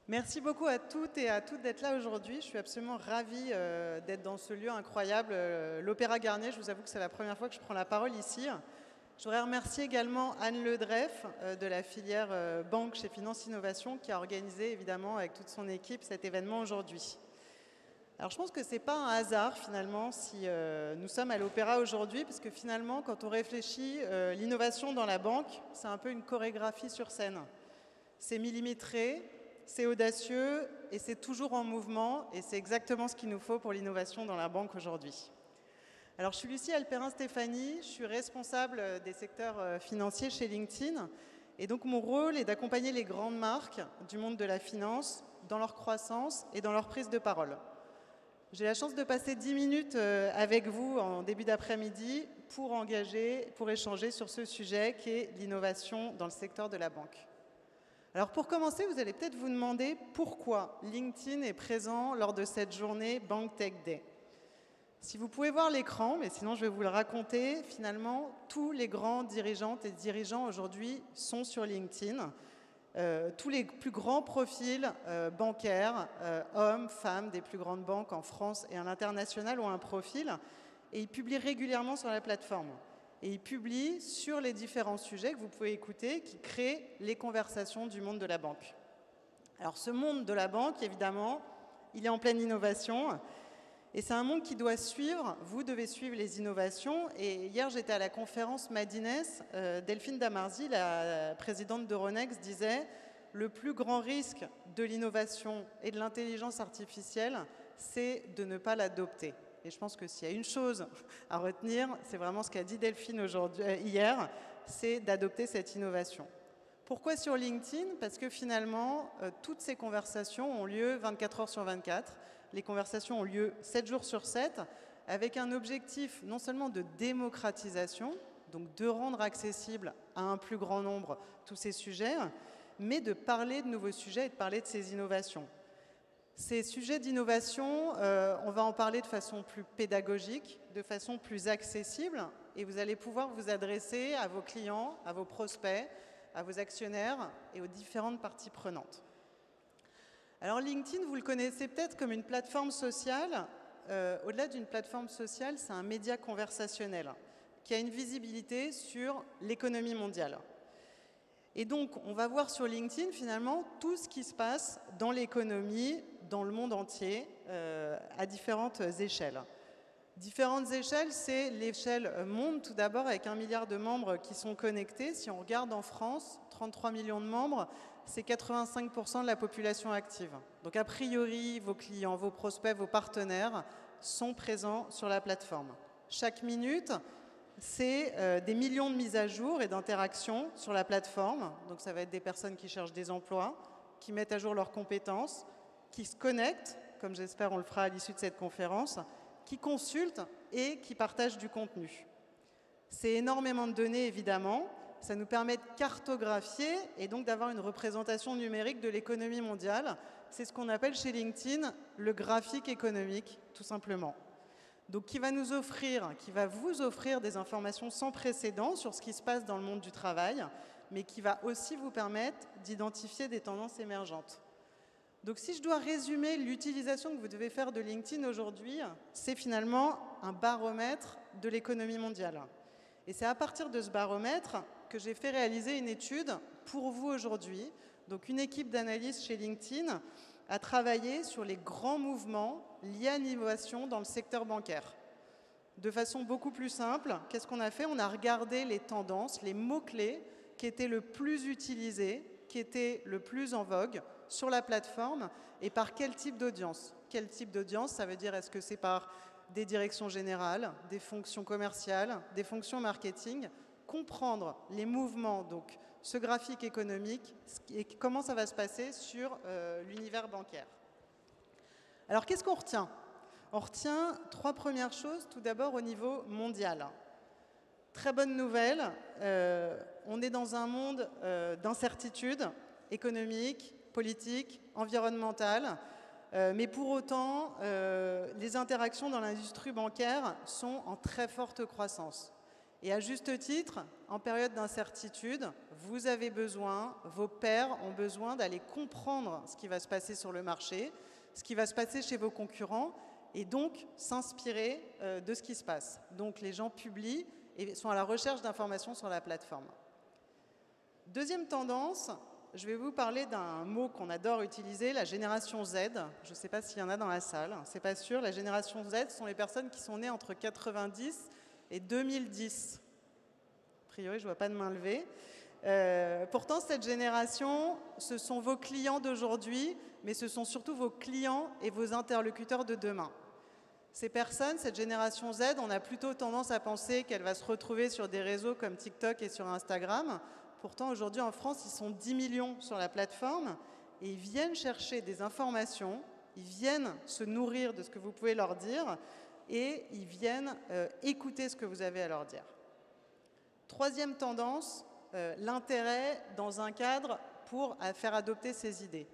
Merci beaucoup à toutes et à toutes d'être là aujourd'hui. Je suis absolument ravie d'être dans ce lieu incroyable, l'Opéra Garnier. Je vous avoue que c'est la première fois que je prends la parole ici. Je voudrais remercier également Anne Ledreff de la filière banque chez Finance Innovation qui a organisé évidemment avec toute son équipe cet événement aujourd'hui. Alors je pense que ce n'est pas un hasard finalement si nous sommes à l'Opéra aujourd'hui, parce que finalement quand on réfléchit l'innovation dans la banque, c'est un peu une chorégraphie sur scène. C'est millimétré, c'est audacieux et c'est toujours en mouvement, et c'est exactement ce qu'il nous faut pour l'innovation dans la banque aujourd'hui. Alors je suis Lucie Alperin-Stéphanie, je suis responsable des secteurs financiers chez LinkedIn, et donc mon rôle est d'accompagner les grandes marques du monde de la finance dans leur croissance et dans leur prise de parole. J'ai la chance de passer 10 minutes avec vous en début d'après-midi pour échanger sur ce sujet qui est l'innovation dans le secteur de la banque. Alors pour commencer, vous allez peut-être vous demander pourquoi LinkedIn est présent lors de cette journée Bank Tech Day. Si vous pouvez voir l'écran, mais sinon je vais vous le raconter, finalement, tous les grands dirigeantes et dirigeants aujourd'hui sont sur LinkedIn. Tous les plus grands profils bancaires, hommes, femmes, des plus grandes banques en France et à l'international ont un profil et ils publient régulièrement sur la plateforme. Et ils publient sur les différents sujets que vous pouvez écouter qui créent les conversations du monde de la banque. Alors ce monde de la banque, évidemment, il est en pleine innovation. Et c'est un monde qui doit suivre, vous devez suivre les innovations. Et hier, j'étais à la conférence Madines, Delphine Damarzi, la présidente d'Euronext, disait « Le plus grand risque de l'innovation et de l'intelligence artificielle, c'est de ne pas l'adopter ». Et je pense que s'il y a une chose à retenir, c'est vraiment ce qu'a dit Delphine hier, c'est d'adopter cette innovation. Pourquoi sur LinkedIn? Parce que finalement, toutes ces conversations ont lieu 24 heures sur 24. Les conversations ont lieu 7 jours sur 7, avec un objectif non seulement de démocratisation, donc de rendre accessible à un plus grand nombre tous ces sujets, mais de parler de nouveaux sujets et de parler de ces innovations. Ces sujets d'innovation, on va en parler de façon plus pédagogique, de façon plus accessible, et vous allez pouvoir vous adresser à vos clients, à vos prospects, à vos actionnaires et aux différentes parties prenantes. Alors LinkedIn, vous le connaissez peut-être comme une plateforme sociale. Au-delà d'une plateforme sociale, c'est un média conversationnel qui a une visibilité sur l'économie mondiale. Et donc, on va voir sur LinkedIn, finalement, tout ce qui se passe dans l'économie, dans le monde entier, à différentes échelles. Différentes échelles, c'est l'échelle monde, tout d'abord, avec 1 milliard de membres qui sont connectés. Si on regarde en France, 33 millions de membres, c'est 85% de la population active. Donc, a priori, vos clients, vos prospects, vos partenaires sont présents sur la plateforme. Chaque minute, c'est des millions de mises à jour et d'interactions sur la plateforme. Donc ça va être des personnes qui cherchent des emplois, qui mettent à jour leurs compétences, qui se connectent, comme j'espère on le fera à l'issue de cette conférence, qui consultent et qui partagent du contenu. C'est énormément de données, évidemment. Ça nous permet de cartographier et donc d'avoir une représentation numérique de l'économie mondiale. C'est ce qu'on appelle chez LinkedIn le graphique économique, tout simplement. Donc qui va vous offrir des informations sans précédent sur ce qui se passe dans le monde du travail, mais qui va aussi vous permettre d'identifier des tendances émergentes. Donc si je dois résumer l'utilisation que vous devez faire de LinkedIn aujourd'hui, c'est finalement un baromètre de l'économie mondiale. Et c'est à partir de ce baromètre que j'ai fait réaliser une étude pour vous aujourd'hui. Donc une équipe d'analystes chez LinkedIn a travaillé sur les grands mouvements liés à l'innovation dans le secteur bancaire. De façon beaucoup plus simple, qu'est-ce qu'on a fait? On a regardé les tendances, les mots-clés qui étaient le plus utilisés, qui étaient le plus en vogue sur la plateforme et par quel type d'audience. Quel type d'audience? Ça veut dire est-ce que c'est par des directions générales, des fonctions commerciales, des fonctions marketing? Comprendre les mouvements, donc ce graphique économique et comment ça va se passer sur l'univers bancaire. Alors qu'est-ce qu'on retient? On retient 3 premières choses, tout d'abord au niveau mondial. Très bonne nouvelle, on est dans un monde d'incertitude économique, politique, environnementale, mais pour autant, les interactions dans l'industrie bancaire sont en très forte croissance. Et à juste titre, en période d'incertitude, vous avez besoin, vos pairs ont besoin d'aller comprendre ce qui va se passer sur le marché, ce qui va se passer chez vos concurrents, et donc s'inspirer de ce qui se passe. Donc les gens publient et sont à la recherche d'informations sur la plateforme. Deuxième tendance, je vais vous parler d'un mot qu'on adore utiliser, la génération Z. Je ne sais pas s'il y en a dans la salle, c'est pas sûr. La génération Z sont les personnes qui sont nées entre 90 et 2010. A priori, je ne vois pas de main levée. Pourtant, cette génération, ce sont vos clients d'aujourd'hui, mais ce sont surtout vos clients et vos interlocuteurs de demain. Ces personnes, cette génération Z, on a plutôt tendance à penser qu'elle va se retrouver sur des réseaux comme TikTok et sur Instagram. Pourtant, aujourd'hui, en France, ils sont 10 millions sur la plateforme et ils viennent chercher des informations, ils viennent se nourrir de ce que vous pouvez leur dire et ils viennent écouter ce que vous avez à leur dire. Troisième tendance, l'intérêt dans un cadre pour faire adopter ces idées.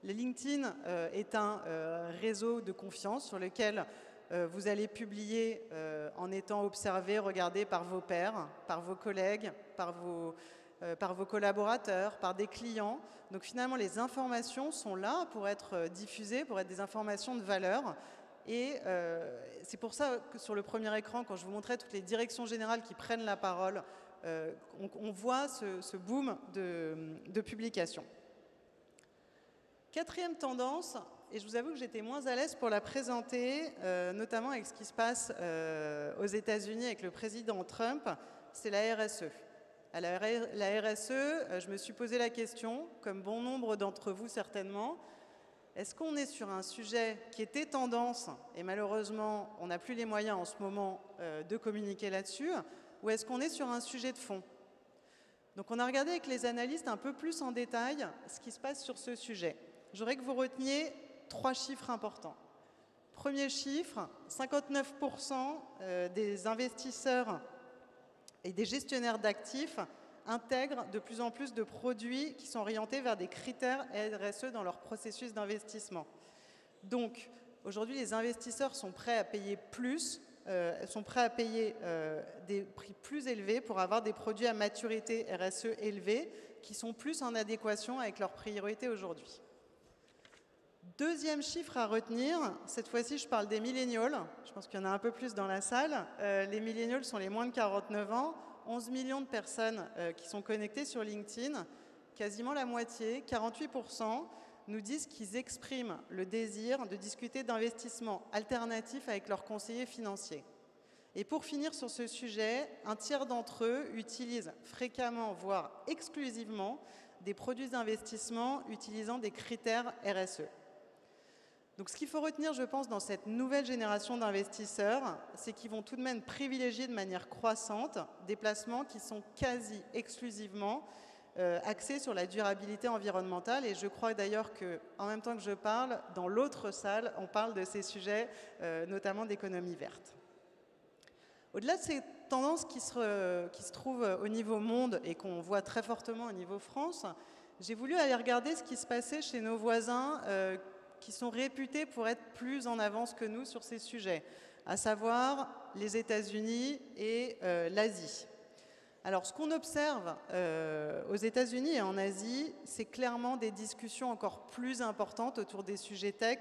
Le LinkedIn est un réseau de confiance sur lequel vous allez publier en étant observé, regardé par vos pairs, par vos collègues, par vos collaborateurs, par des clients. Donc finalement, les informations sont là pour être diffusées, pour être des informations de valeur. Et c'est pour ça que sur le premier écran, quand je vous montrais toutes les directions générales qui prennent la parole, on voit ce boom de publication. Quatrième tendance, et je vous avoue que j'étais moins à l'aise pour la présenter, notamment avec ce qui se passe aux États-Unis avec le président Trump, c'est la RSE. À la RSE, je me suis posé la question, comme bon nombre d'entre vous certainement, est-ce qu'on est sur un sujet qui était tendance, et malheureusement, on n'a plus les moyens en ce moment de communiquer là-dessus, ou est-ce qu'on est sur un sujet de fond? Donc on a regardé avec les analystes un peu plus en détail ce qui se passe sur ce sujet. J'aurais que vous reteniez 3 chiffres importants. Premier chiffre, 59% des investisseurs et des gestionnaires d'actifs intègrent de plus en plus de produits qui sont orientés vers des critères RSE dans leur processus d'investissement. Donc, aujourd'hui, les investisseurs sont prêts à payer plus, des prix plus élevés pour avoir des produits à maturité RSE élevée qui sont plus en adéquation avec leurs priorités aujourd'hui. Deuxième chiffre à retenir, cette fois-ci je parle des millennials, je pense qu'il y en a un peu plus dans la salle. Les millennials sont les moins de 49 ans, 11 millions de personnes qui sont connectées sur LinkedIn, quasiment la moitié, 48%, nous disent qu'ils expriment le désir de discuter d'investissements alternatifs avec leurs conseillers financiers. Et pour finir sur ce sujet, un tiers d'entre eux utilisent fréquemment, voire exclusivement, des produits d'investissement utilisant des critères RSE. Donc ce qu'il faut retenir, je pense, dans cette nouvelle génération d'investisseurs, c'est qu'ils vont tout de même privilégier de manière croissante des placements qui sont quasi exclusivement axés sur la durabilité environnementale. Et je crois d'ailleurs qu'en même temps que je parle, dans l'autre salle, on parle de ces sujets, notamment d'économie verte. Au-delà de ces tendances qui se trouvent au niveau monde et qu'on voit très fortement au niveau France, j'ai voulu aller regarder ce qui se passait chez nos voisins qui sont réputés pour être plus en avance que nous sur ces sujets, à savoir les États-Unis et l'Asie. Alors, ce qu'on observe aux États-Unis et en Asie, c'est clairement des discussions encore plus importantes autour des sujets tech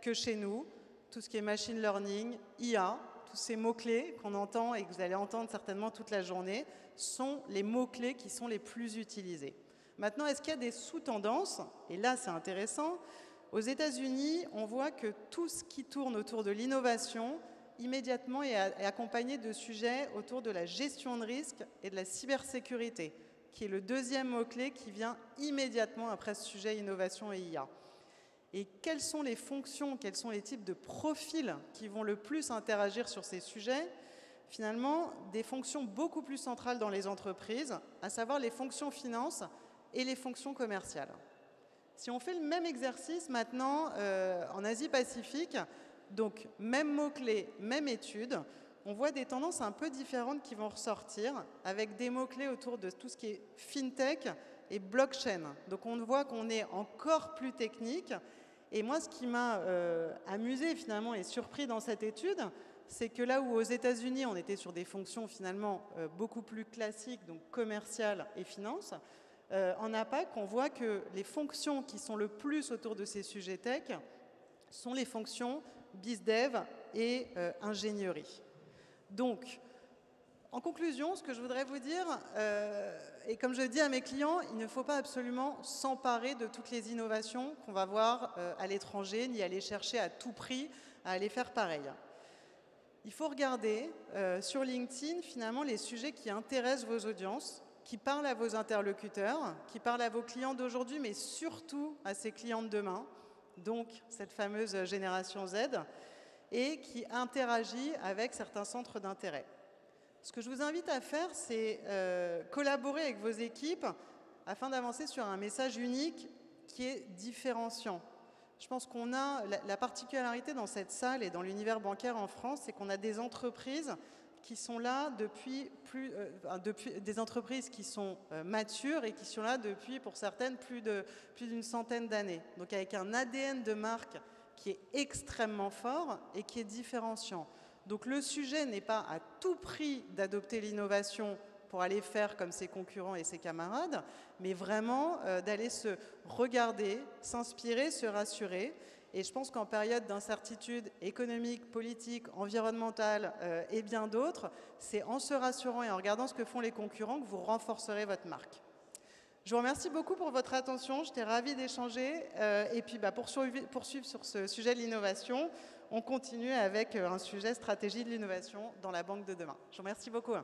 que chez nous. Tout ce qui est machine learning, IA, tous ces mots-clés qu'on entend et que vous allez entendre certainement toute la journée, sont les mots-clés qui sont les plus utilisés. Maintenant, est-ce qu'il y a des sous-tendances? Et là, c'est intéressant. Aux États-Unis, on voit que tout ce qui tourne autour de l'innovation, immédiatement est accompagné de sujets autour de la gestion de risque et de la cybersécurité, qui est le deuxième mot-clé qui vient immédiatement après ce sujet innovation et IA. Et quelles sont les fonctions, quels sont les types de profils qui vont le plus interagir sur ces sujets? Finalement, des fonctions beaucoup plus centrales dans les entreprises, à savoir les fonctions finance et les fonctions commerciales. Si on fait le même exercice maintenant en Asie-Pacifique, donc même mots-clés, même étude, on voit des tendances un peu différentes qui vont ressortir avec des mots-clés autour de tout ce qui est fintech et blockchain. Donc on voit qu'on est encore plus technique. Et moi, ce qui m'a amusé finalement et surpris dans cette étude, c'est que là où aux États-Unis, on était sur des fonctions finalement beaucoup plus classiques, donc commerciales et finances, en APAC, on voit que les fonctions qui sont le plus autour de ces sujets tech sont les fonctions BizDev et ingénierie. Donc, en conclusion, ce que je voudrais vous dire, et comme je le dis à mes clients, il ne faut pas absolument s'emparer de toutes les innovations qu'on va voir à l'étranger, ni aller chercher à tout prix à aller faire pareil. Il faut regarder sur LinkedIn, finalement, les sujets qui intéressent vos audiences, qui parlent à vos interlocuteurs, qui parlent à vos clients d'aujourd'hui, mais surtout à ces clients de demain, donc cette fameuse génération Z, et qui interagit avec certains centres d'intérêt. Ce que je vous invite à faire, c'est collaborer avec vos équipes afin d'avancer sur un message unique qui est différenciant. Je pense qu'on a la particularité dans cette salle et dans l'univers bancaire en France, c'est qu'on a des entreprises qui sont là depuis des entreprises qui sont matures et qui sont là depuis, pour certaines, plus d'une centaine d'années. Donc avec un ADN de marque qui est extrêmement fort et qui est différenciant. Donc le sujet n'est pas à tout prix d'adopter l'innovation pour aller faire comme ses concurrents et ses camarades, mais vraiment d'aller se regarder, s'inspirer, se rassurer. Et je pense qu'en période d'incertitude économique, politique, environnementale et bien d'autres, c'est en se rassurant et en regardant ce que font les concurrents que vous renforcerez votre marque. Je vous remercie beaucoup pour votre attention, j'étais ravie d'échanger. Et puis poursuivre sur ce sujet de l'innovation, on continue avec un sujet stratégie de l'innovation dans la banque de demain. Je vous remercie beaucoup.